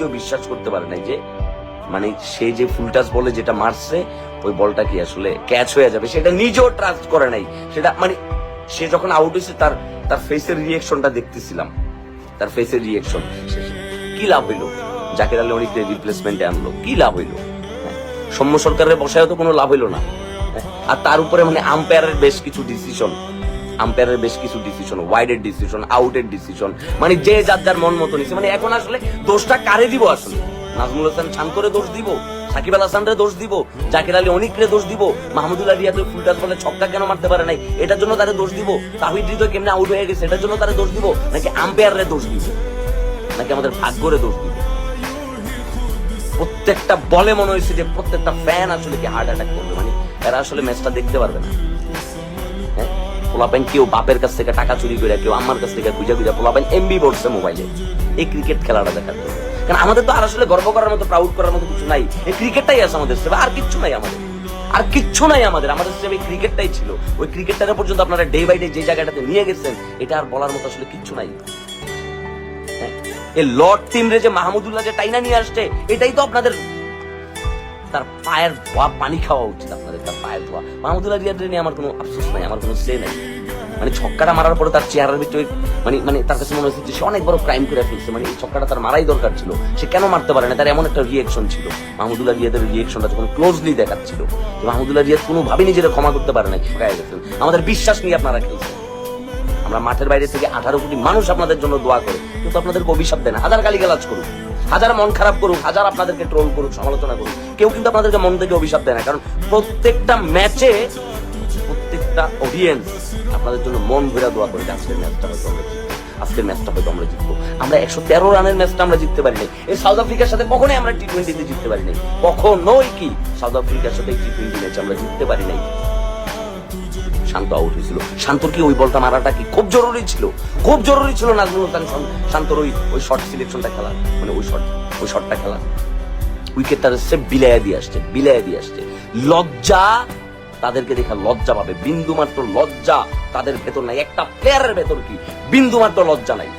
কেউ বিশ্বাস করতে পারে নাই যে মানে সে যে ফুল টাচ বলে যেটা মারছে ওই বলটা কি আসলে ক্যাচ হয়ে যাবে, সেটা নিজেও ট্রাস্ট করে নাই। সেটা মানে সে যখন আউট হয়েছে তার তার ফেসের রিয়েকশনটা দেখতেছিলাম, তার ফেসের রিয়েকশন। কি লাভ হইলো? জাকির আলী অনেক রিপ্লেসমেন্টে আনলো, কি লাভ হইলো? সৌম্য সরকারের বসায় তো কোনো লাভ হইলো না। আর তার উপরে মানে আম্পায়ারের বেশ কিছু ডিসিশন, ওয়াইডের ডিসিশন, আউটের ডিসিশন, মানে যে যার যার মন মতো নিছে। মানে এখন আসলে দোষটা কারে দিব? আসলে নাজমুল হাসান শান্তরে দোষ দিব, সাকিব আল হাসানরে দোষ দিব, জাকির আলী অনিকরে দোষ দিব, মাহমুদুল্লাহ রিয়াদ ফুল টাচ বলে ছক্কা কেন মারতে পারে নাই এটার জন্য তারে দোষ দিব, তাহিদ হৃদয় কেমনে আউট হয়ে গেছে এটার জন্য তারে দোষ দিব, নাকি আম্পায়ারের দোষ দিব, নাকি আমাদের ভাগ্যরে দোষ দিব? প্রত্যেকটা বলে মনে হয়েছে যে প্রত্যেকটা ফ্যান আসলে কি হার্ট অ্যাটাক করবে, মানে এরা আসলে ম্যাচটা দেখতে পারবে না। হ্যাঁ, পোলাপাইন কেউ বাপের কাছ থেকে টাকা চুরি করে, কেউ আমার কাছ থেকে খুঁজা পোলাপাইন এমবি পড়ছে মোবাইলে এই ক্রিকেট খেলাটা দেখার জন্য। কারণ আমাদের তো আর আসলে গর্ব করার মতো, প্রাউড করার মতো কিছু নাই, এই ক্রিকেটটাই আছে আমাদের সেবা, আর কিচ্ছু নাই আমাদের, আর কিচ্ছু নাই আমাদের সেবা, এই ক্রিকেটটাই ছিল। ওই ক্রিকেটটাকে পর্যন্ত আপনারা ডে বাই ডে যে জায়গাটাতে নিয়ে গেছেন এটা আর বলার মতো আসলে কিচ্ছু নাই। এই লর্ড টিমরে যে মাহমুদুল্লাহ যে টাইনা নিয়ে আসছে এটাই তো আপনাদের, তার পায়ের ধোয়া পানি খাওয়া উচিত আপনাদের, তার পায়ের ধোয়া। মাহমুদুল্লাহ রিয়াদের নিয়ে আমার কোনো আফসোস নাই, আমার কোনো সে নাই। মানে ছক্কাটা মারার পরে তার চেহারার ভিতরে মানে তার কাছে মনে হচ্ছে যে সে অনেক বড় ক্রাইম করে ফেলছে, মানে এই ছক্কাটা তার মারাই দরকার ছিল, সে কেন মারতে পারে না? তার এমন একটা রিয়েকশন ছিল, মাহমুদুল্লাহ রিয়াদের রিয়েকশনটা যখন ক্লোজলি দেখাচ্ছিল, মাহমুদুল্লাহ রিয়াদ কোনোভাবেই নিজেরা ক্ষমা করতে পারে নাই, ঠকায় গেছেন। আমাদের বিশ্বাস নিয়ে আপনারা খেলছেন, আমরা মাঠের বাইরে থেকে 18 কোটি মানুষ আপনাদের জন্য দোয়া করে, কিন্তু আপনাদেরকে অভিশাপ দেয় না। হাজার গালিগালাজ করুক, হাজার মন খারাপ করুক, হাজার আপনাদেরকে ট্রোল করুক, সমালোচনা করুক, কেউ কিন্তু আপনাদেরকে মন থেকে অভিশাপ দেয় না। কারণ প্রত্যেকটা ম্যাচে প্রত্যেকটা অডিয়েন্স আপনাদের জন্য মন ভরে দোয়া করে। আজকের ম্যাচটা হয়তো আমরা জিতবো। আমরা 113 রানের ম্যাচটা আমরা জিততে পারি নাই। এই সাউথ আফ্রিকার সাথে কখনোই আমরা টি20তে জিততে পারি নাই, কখনোই। কি সাউথ আফ্রিকার সাথে টি20 ম্যাচ আমরা জিততে পারি নাই। শান্ত আউট হয়েছিল, শান্তর কি ওই বলটা মারাটা কি খুব জরুরি ছিল? খুব জরুরি ছিল নাজমুল হাসান শান্তর ওই শর্ট সিলেকশনটা খেলা, মানে ওই শর্টটা খেলা। উইকেটটা সে বিলাইয়া দিয়ে আসছে। লজ্জা, তাদেরকে দেখা লজ্জা পাবে, বিন্দু মাত্র লজ্জা তাদের ভেতর নাই। একটা প্লেয়ারের ভেতর কি বিন্দু মাত্র লজ্জা নাই।